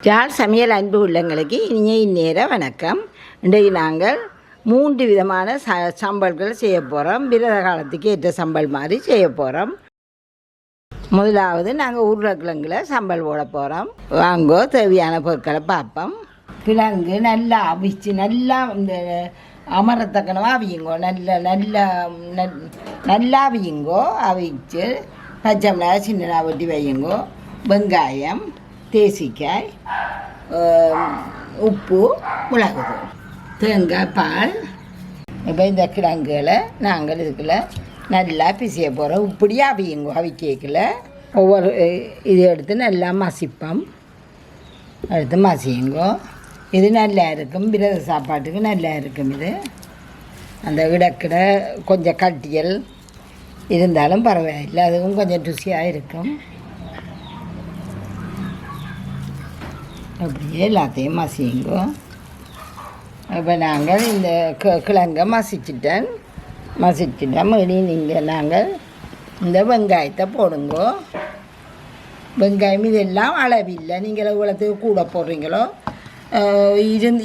யாழ் சமையல் அன்பு உள்ளங்களுக்கு இனிய இந்நேர வணக்கம். இன்றைக்கு நாங்கள் 3 விதமான சம்பல்கள் செய்ய போகிறோம். விரத காலத்துக்கு ஏற்ற சம்பல் மாதிரி செய்ய போகிறோம். முதலாவது நாங்கள் உருளைக்கிழங்குல சம்பல் போட போகிறோம். வாங்கோ தேவையான பொருட்களை பார்ப்போம். கிழங்கு நல்லா அவிச்சு நல்லா இந்த அமரத்தக்கனவா அவியுங்கோ. நல்லா அவியுங்கோ. அவிச்சு பச்சை மிளகாய் சின்னதாக வெட்டி வையுங்கோ. வெங்காயம், தேசிக்காய், உப்பு, மிளகுத்தூள், தேங்காய் பால். இப்போ இந்த கிழங்குகளை நாங்கள் இதுக்குள்ள நல்லா பிசைய போகிறோம். இப்படியே அவியுங்கோ. அவிக்கல ஒவ்வொரு இது எடுத்து நல்லா மசிப்போம். எடுத்து மசியுங்கோ. இது நல்லா இருக்கும். விரத சாப்பாட்டுக்கு நல்லா இருக்கும். இது அந்த இடக்கிட கொஞ்சம் கட்டியல் இருந்தாலும் பரவாயில்லை. அதுவும் கொஞ்சம் ருசியாக இருக்கும். அப்படியே எல்லாத்தையும் மசியுங்கோ. இப்போ நாங்கள் இந்த கிழங்கை மசிச்சிட்டோம். இனி நீங்கள் நாங்கள் இந்த வெங்காயத்தை போடுங்கோ. வெங்காயம் இதெல்லாம் அளவில்லை. நீங்கள் இவ்வளோத்துக்கு கூட போடுறீங்களோ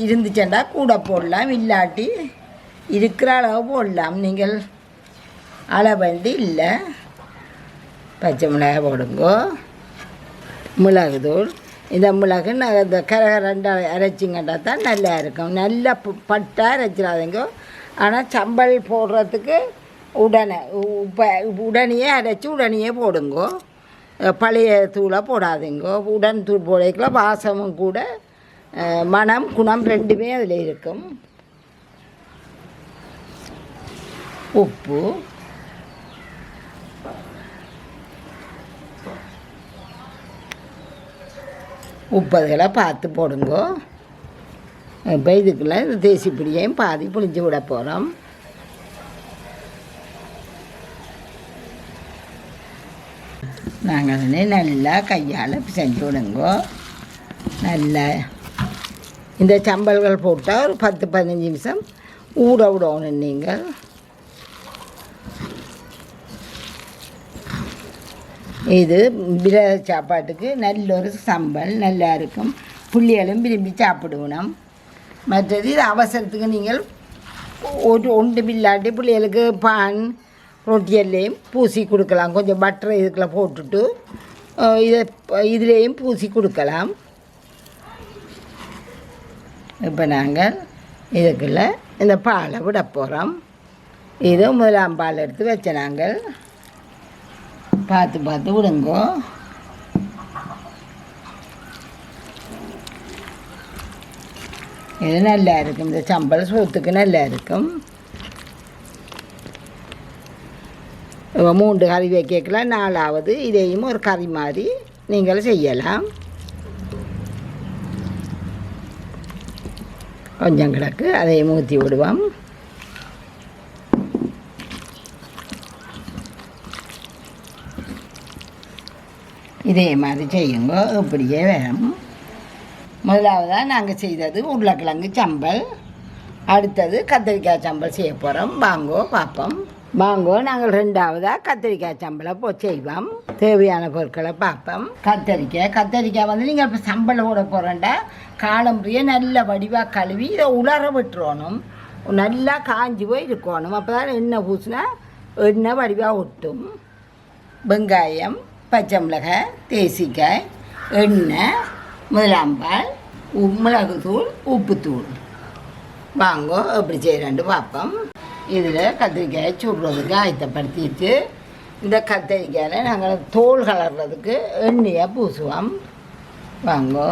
இருந்துச்சேண்டா கூட போடலாம். இல்லாட்டி இருக்கிற அளவு போடலாம். நீங்கள் அளவண்டி இல்லை. பச்சை மிளகாய் போடுங்கோ. மிளகுத்தூள். இந்த மிளகு இந்த கரகரண்டை அரைச்சிங்கண்டா தான் நல்லா இருக்கும். நல்லா பட்டா அரைச்சிடாதீங்க. ஆனால் சம்பல் போடுறதுக்கு உடனே அரைச்சி உடனே போடுங்கோ. பழைய தூளை போடாதீங்க. உடன் தூள் போடல வாசமும் கூட மனம் குணம் ரெண்டுமே அதில் இருக்கும். உப்பு, உப்பதுகளை பார்த்து போடுங்கோ. இப்போ இதுக்குள்ள இந்த தேசி பிடியையும் பாதி புளிஞ்சு விட போகிறோம். நாங்கள் நல்லா கையால் செஞ்சு விடுங்கோ. நல்லா இந்த சம்பல்கள் போட்டால் ஒரு 10-15 நிமிஷம் ஊற விடணும். நீங்கள் இது விரத சாப்பாட்டுக்கு நல்ல ஒரு சம்பல் நல்லா இருக்கும். புள்ளிகளும் விரும்பி சாப்பிடுவோம். மற்றது இது அவசரத்துக்கு நீங்கள் ஒன்று இல்லாட்டி பிள்ளைகளுக்கு பான் ரொட்டியல்லையும் பூசி கொடுக்கலாம். கொஞ்சம் பட்டரை இதுக்குள்ள போட்டுட்டு இதுலேயும் பூசி கொடுக்கலாம். இப்போ நாங்கள் இதுக்குள்ள இந்த பாலை விட போகிறோம். இது முதலாம் பால் எடுத்து வச்ச நாங்கள் பார்த்து விடுங்கோ. இது நல்லா இருக்கும். இந்த சம்பல் சோத்துக்கு நல்லா இருக்கும். 3 கறி வைக்கலாம். 4வது இதையும் ஒரு கறி மாதிரி நீங்கள் செய்யலாம். கொஞ்சம் கிடக்கு அதையும் ஊற்றி விடுவோம். இதே மாதிரி செய்யுங்க. இப்படியே வேணும். முதலாவதாக நாங்கள் செய்தது உருளைக்கிழங்கு சம்பல். அடுத்தது கத்திரிக்காய் சம்பல் செய்ய போகிறோம். வாங்கோ பார்ப்போம். வாங்கோ நாங்கள் 2வதாக கத்திரிக்காய் சம்பலை செய்வோம். தேவையான பொருட்களை பார்ப்போம். கத்திரிக்காய் வந்து நீங்கள் இப்போ சம்பளம் போட போகிறோண்டா காலம்புரிய நல்ல வடிவாக கழுவி இதை உலர விட்டுறணும். நல்லா காஞ்சி போய் இருக்கணும். அப்போ தான் எண்ணெய் பூசினா எண்ணெய் வடிவாக ஒட்டும். வெங்காயம், பச்சை மிளகாய், தேசிக்காய், எண்ணெய், முதலாம்பால், மிளகுத்தூள், உப்புத்தூள். வாங்கோ எப்படி செய்யறாண்டு பார்ப்போம். இதில் கத்திரிக்காயை சுடுறதுக்கு ஆயத்தப்படுத்திட்டு இந்த கத்திரிக்காயில் நாங்கள் தோல் கலர்றதுக்கு எண்ணெயை பூசுவோம். வாங்கோ.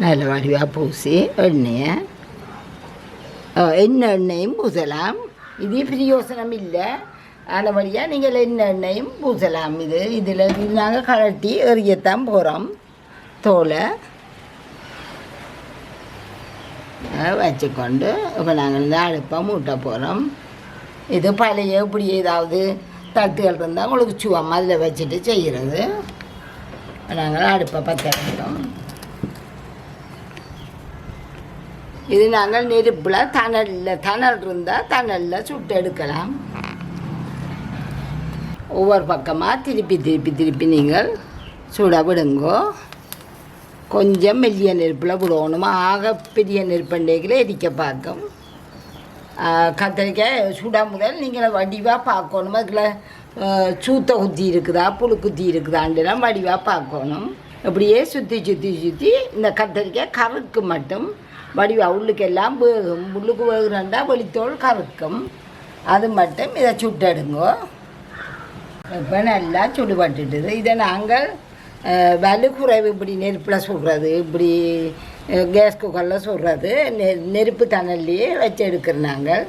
நல்ல வடிவாக பூசி எண்ணெயும் பூசலாம். இது பிரயோசனம் இல்லை. ஆனபடியாக நீங்கள் எண்ணெயும் பூசலாம். இதில் நாங்கள் கலட்டி எறியத்தான் போகிறோம். தோலை வச்சுக்கொண்டு இப்போ நாங்கள் இந்த அடுப்பை மூட்ட போகிறோம். இது பழைய இப்படி ஏதாவது தட்டுகள் இருந்தால் உங்களுக்கு சுவம் அதில் வச்சுட்டு செய்கிறது. நாங்கள் அடுப்பை பற்ற வைத்தோம். இது நாங்கள் நெருப்பில் தணல் இருந்தால் தணலில் சுட்டு எடுக்கலாம். ஒவ்வொரு பக்கமாக திருப்பி நீங்கள் சுட விடுங்கோ. கொஞ்சம் மெல்லிய நெருப்பில் விடணும். ஆக பெரிய நெருப்பண்டைகளை எரிக்க பார்க்கும். கத்திரிக்காய் சுட முதல் நீங்கள் வடிவாக பார்க்கணும். அதில் சூத்த குத்தி இருக்குதா புழு குத்தி இருக்குதாண்டுலாம் வடிவாக பார்க்கணும். அப்படியே சுற்றி இந்த கத்திரிக்காய் கறுக்கு மட்டும் வடிவாக உள்ளுக்கெல்லாம் வேகும். உள்ளுக்கு வேகுறண்டா வெளித்தோல் கறுக்கும். அது மட்டும் இதை சுட்டெடுங்கோ. இப்போ நல்லா சுடுபட்டுட்டுது. இதை நாங்கள் வலுக்குறைவு இப்படி நெருப்பில் சுடுறது, இப்படி கேஸ் குக்கரில் சுடுறது, நெருப்பு தணல்லையே வச்சு எடுக்கிறோம் நாங்கள்.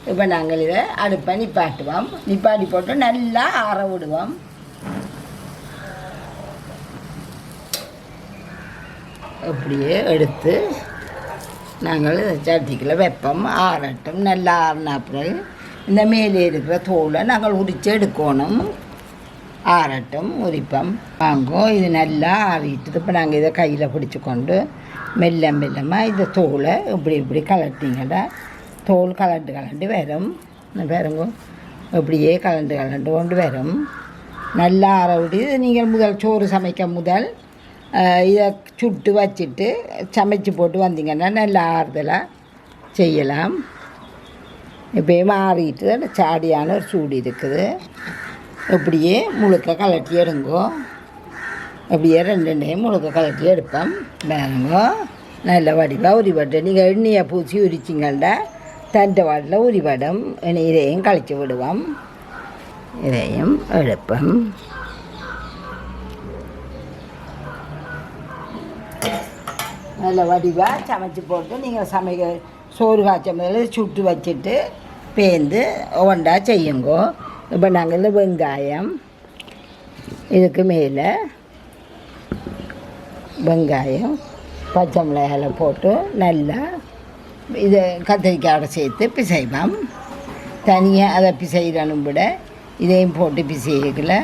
இப்போ நாங்கள் இதை அடுப்பை நிப்பாட்டி போட்டு நல்லா ஆற விடுவோம். அப்படியே எடுத்து நாங்கள் சட்டிக்கில் வைப்போம். ஆறட்டும். நல்லா ஆறினாப்புறம் இந்த மேலே இருக்கிற தோலை நாங்கள் உரித்து எடுக்கணும். ஆறட்டும், உரிப்போம். வாங்கோ. இது நல்லா ஆறிட்டுது. இப்போ நாங்கள் இதை கையில் பிடிச்சி கொண்டு மெல்லமாக இந்த தோலை இப்படி கலட்டிங்கன்னா தோல் கலண்டு வரும். பாருங்க, இப்படியே கலண்டு கொண்டு வரும். நல்லா ஆற விட்டு நீங்கள் முதல் சோறு சமைக்க முதல் இதை சுட்டு வச்சுட்டு சமைச்சு போட்டு வந்தீங்கன்னா நல்லா ஆறுதலாக செய்யலாம். இப்போயும் ஆறிட்டு சாடியான ஒரு சூடு இருக்குது. இப்படியே முழுக்க கலட்டி எடுங்கோ. அப்படியே ரெண்டையும் முழுக்க கலட்டி எடுப்போம். வேணுங்கோ. நல்ல வடிவாக உரிபட்டு நீங்கள் எண்ணெயை பூச்சி உரிச்சிங்கள்டா தண்டை வாட்டில் உரிபடும். இதையும் கழிச்சு விடுவோம். இதையும் எடுப்போம். நல்ல வடிவாக சமைச்சு போட்டு நீங்கள் சோறு காய்ச்ச முதல்ல சுட்டு வச்சுட்டு பேந்து ஒண்டா செய்யுங்கோ. இப்போ நாங்கள் இந்த வெங்காயம் இதுக்கு மேலே வெங்காயம் பச்சை மிளகாயில் போட்டு நல்லா இதை கத்திரிக்காயோட சேர்த்து பிசைவோம். தனியாக அதை பிசைறனும் விட இதையும் போட்டு பிசைக்கல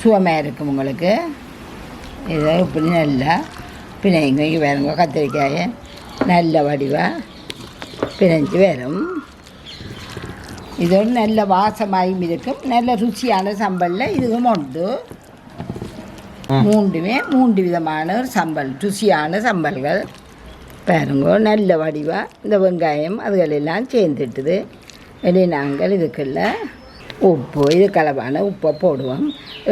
சுவமாக இருக்கும் உங்களுக்கு. இதை இப்படி நல்லா பிணைங்க வேறுங்க. கத்திரிக்காயை நல்ல வடிவாக பிணைஞ்சு வரும். இதோடு நல்ல வாசமாயும் இருக்கும். நல்ல ருசியான சம்பலில் இதுவும் உண்டு. மூன்று விதமான ஒரு சம்பல், ருசியான சம்பல்கள் பாருங்க. நல்ல வடிவாக இந்த வெங்காயம் அதுகளெல்லாம் சேர்ந்துட்டுது. இனி நாங்கள் இதுக்குள்ள உப்பு, இது கலவான உப்பை போடுவோம்.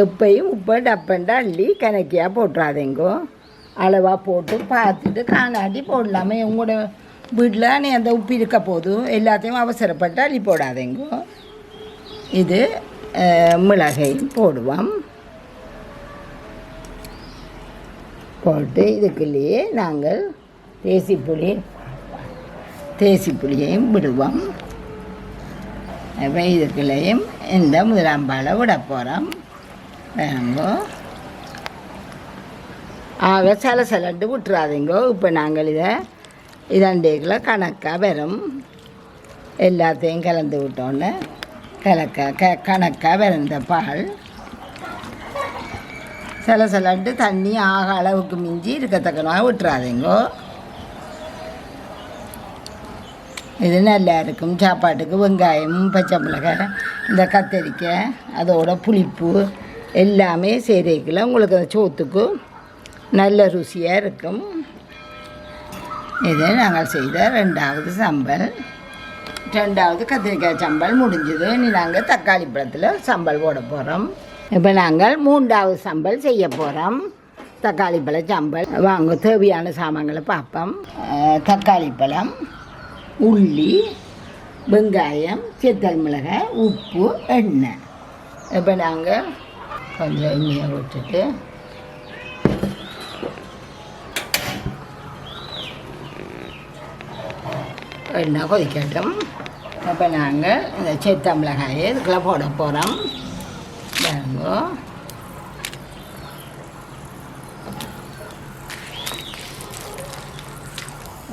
எப்பையும் உப்பை டப்பண்டா அள்ளி கணக்கியாக போட்டுறாதேங்கோ. அளவாக போட்டு பார்த்துட்டு காணாட்டி போடலாமே. உங்களோட வீட்டில் நீ அந்த உப்பு இருக்க போதும். எல்லாத்தையும் அவசரப்பட்டு அள்ளி போடாதேங்கோ. இது மிளகையும் போடுவோம். போட்டு இதுக்குள்ளேயே நாங்கள் தேசி புளியையும் விடுவோம். அப்போ இதுக்குள்ளேயும் இந்த முதலாம்பாலை விட போகிறோம். வேணுங்கோ. ஆக சலண்டு விட்டுறாதீங்கோ. இப்போ நாங்கள் இதண்டேக்கில் கணக்காக வரும். எல்லாத்தையும் கலந்து விட்டோன்னு கணக்காக வரும். இந்த பால் சலண்டு தண்ணி ஆக அளவுக்கு மிஞ்சி இருக்கத்தக்கனாக விட்டுறாதீங்கோ. இது நல்லா இருக்கும் சாப்பாட்டுக்கு. வெங்காயம், பச்சை மிளகாய், இந்த கத்தரிக்காய், அதோட புளிப்பு எல்லாமே சேர்க்கல உங்களுக்கு அந்த சோத்துக்கு நல்ல ருசியாக இருக்கும். இது நாங்கள் செய்த ரெண்டாவது சம்பல். ரெண்டாவது கத்திரிக்காய் சம்பல் முடிஞ்சது. இனி நாங்கள் தக்காளி பழத்தில் சம்பல் போட போகிறோம். இப்போ நாங்கள் மூன்றாவது சம்பல் செய்ய போகிறோம். தக்காளி பழ சம்பல். வாங்க, தேவையான சாமான்களை பார்ப்போம். தக்காளி பழம், உள்ளி, வெங்காயம், செத்தல் மிளகாய், உப்பு, எண்ணெய். இப்போ நாங்கள் கொஞ்சம் எண்ணெயை விட்டுட்டு எண்ணெய் கொதிக்கட்டும். இப்போ நாங்கள் இந்த செத்த மிளகாயை இதுக்குள்ளே போட போகிறோம். பாருங்கோ.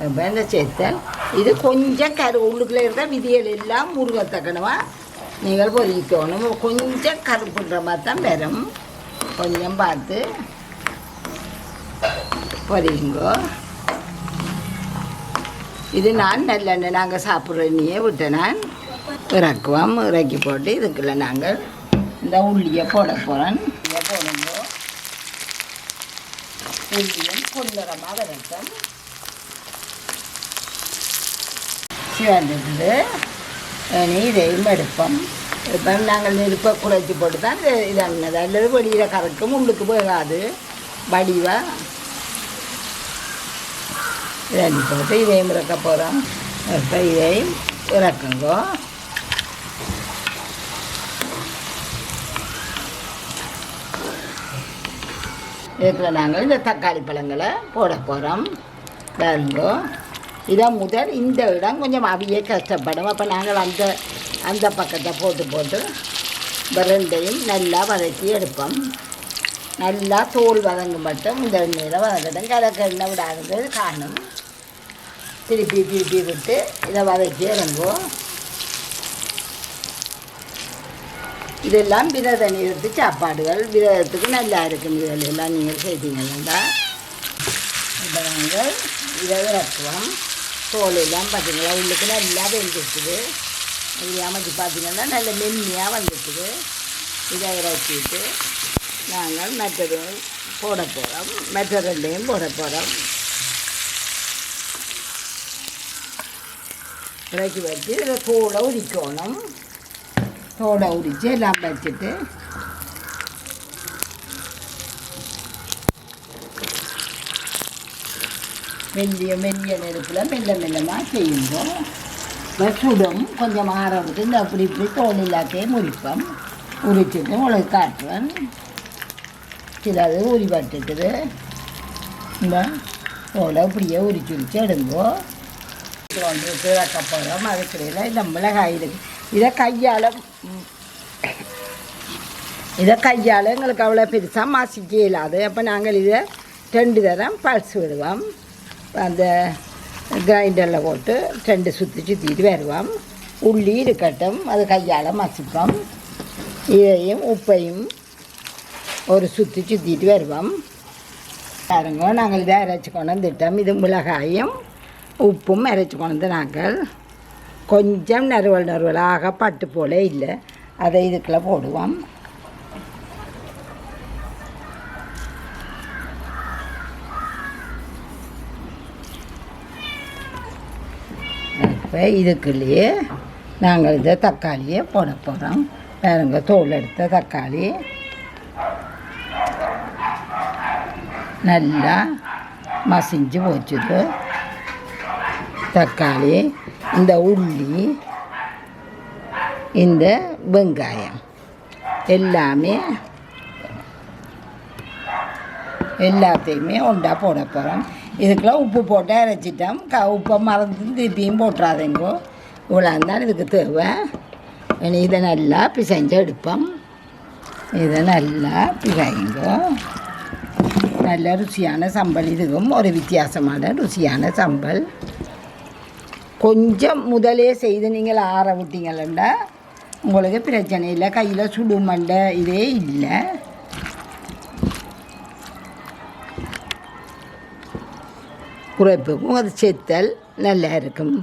இப்போ இந்த செத்தல் இது கொஞ்சம் உள்ளுக்குள்ளே இருக்க விதிகள் எல்லாம் முருகத்தக்கணுமா நீங்கள் பொரிக்கணும். கொஞ்சம் கருப்புன்ற மாதிரி தான் வரும். கொஞ்சம் பார்த்து பொரியுங்கோ. இது நான் நல்லெண்ணெய் நாங்கள் சாப்பிட்ற எண்ணெயே விட்டு நான் இறக்குவோம். இறக்கி போட்டு இதுக்குள்ள நாங்கள் இந்த உள்ளியை போட போகிறேன். இதை போடுங்க. உள்ளியும் பொன்னிறமாக வரட்டும். சிவந்துட்டு இதையும் எடுப்போம். இப்போ நாங்கள் நெருப்பை குறைச்சி போட்டு தான் இதானது. அல்லது வெளியில் கறக்கும் உள்ளுக்கு போகாது வடிவாக இறங்கி போட்டு இதையும் இறக்க போகிறோம். இப்போ இதையும் இறக்குங்கோ. இதுக்குள்ள நாங்கள் இந்த தக்காளி பழங்களை போட போகிறோம். பாருங்கோ, இதான் முதல். இந்த இடம் கொஞ்சம் அவியே கஷ்டப்படும். அப்போ நாங்கள் அந்த பக்கத்தை போட்டு ரெண்டையும் நல்லா வதக்கி எடுப்போம். நல்லா தோல் வதங்க மட்டும் இந்த எண்ணெயில் வதக்கட்டும். கலக்க எண்ணெய் விடாதது காணும். திருப்பி விட்டு இதை வதக்கி இறங்குவோம். இதெல்லாம் விரத நீரத்து சாப்பாடுகள். விரதத்துக்கு நல்லா இருக்கும். இதெல்லாம் நீங்கள் செய்தீங்கன்னா இப்போ நாங்கள் இதை இறக்குவோம். தோல் எல்லாம் பார்த்தீங்களா உள்ளுக்கு நல்லா வெந்துட்டுது. இது அமைச்சு பார்த்தீங்கன்னா நல்ல மென்மையாக வந்துட்டுது. இதை இறக்கிட்டு நாங்கள் மற்றது போட போகிறோம். மற்ற ரெண்டையும் போட போகிறோம். இறக்கி வச்சு இதை தோலை உரிக்கணும். தோலை உரித்து எல்லாம் வச்சுட்டு மெல்லிய நெருப்பில் மெல்லமாக செய்யும்போது சுடும். கொஞ்சம் ஆரம்பிட்டு இந்த அப்படி இப்படி தோல் எல்லாத்தையும் உரிப்போம். உரிச்சிட்டு உங்களுக்கு காட்டுவேன். சிலது உரிபட்டுக்குது. இந்த தோலை இப்படியே உரிச்சு எடுங்கோ. ஒன்று இறக்கப்போகிறோம். அதுக்கிடையில் இந்த மிளகாய் இருக்குது. இதை கையால் எங்களுக்கு அவ்வளோ பெருசாக மாசிக்க இயலாது. அப்போ நாங்கள் இதை 2 தரம் பல்ஸ் விடுவோம். அந்த கிரைண்டரில் போட்டு 2 சுற்றிட்டு வருவோம். உள்ளி இருக்கட்டும், அது கையால் மசிப்போம். இதையும் உப்பையும் ஒரு சுற்றிட்டு வருவோம். பாருங்க, நாங்கள் இதை அரைச்சி கொண்டு வந்துட்டோம். இது மிளகாயும் உப்பும் அரைச்சி கொண்டு வந்து நாங்கள் கொஞ்சம் நறுவலாக பட்டு போல இல்லை, அதை இதுக்குள்ளே போடுவோம். இப்போ இதுக்குள்ளேயே நாங்கள் இந்த தக்காளியை போட போகிறோம். பாருங்க, தோல் எடுத்த தக்காளி நல்லா மசிஞ்சு போச்சுது. தக்காளி, இந்த உள்ளி, இந்த வெங்காயம் எல்லாத்தையுமே ஒன்றா போட போகிறோம். இதுக்கெல்லாம் உப்பு போட்டு அரைச்சிட்டோம். உப்பை மறந்து திருப்பியும் போட்டுறாதேங்கோ. இவ்வளோ இருந்தாலும் இதுக்கு தேவை. இதை நல்லா பிசைஞ்சு எடுப்போம். இதை நல்லா பிசைங்கோ. நல்ல ருசியான சம்பல். இதுவும் ஒரு வித்தியாசமான ருசியான சம்பல். கொஞ்சம் முதலே செய்து நீங்கள் ஆற விட்டீங்களா உங்களுக்கு பிரச்சனை இல்லை. கையில் சுடுமண்ட இதே இல்லை. குறைப்புக்கும் அது செத்தல் நல்லா இருக்கும்.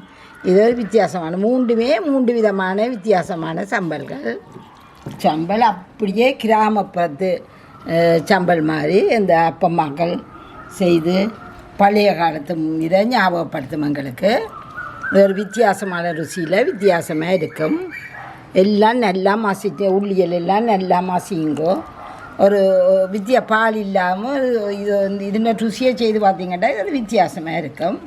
இது ஒரு வித்தியாசமான 3 விதமான வித்தியாசமான சம்பல்கள். சம்பல் அப்படியே கிராமப்புறத்து சம்பல் மாதிரி இந்த அப்பம்மாக்கள் செய்து பழைய காலத்து இதை ஞாபகப்படுத்தும். எங்களுக்கு ஒரு வித்தியாசமான ருசியில் வித்தியாசமாக இருக்கும். எல்லாம் நல்லா மசிட்டு உள்ளியல் எல்லாம் நல்லா மசிங்கோ. ஒரு பால் இல்லாமல் இது இதுன்னு ருசியை செய்து பார்த்தீங்கன்னா இது ஒரு வித்தியாசமாக இருக்கும்.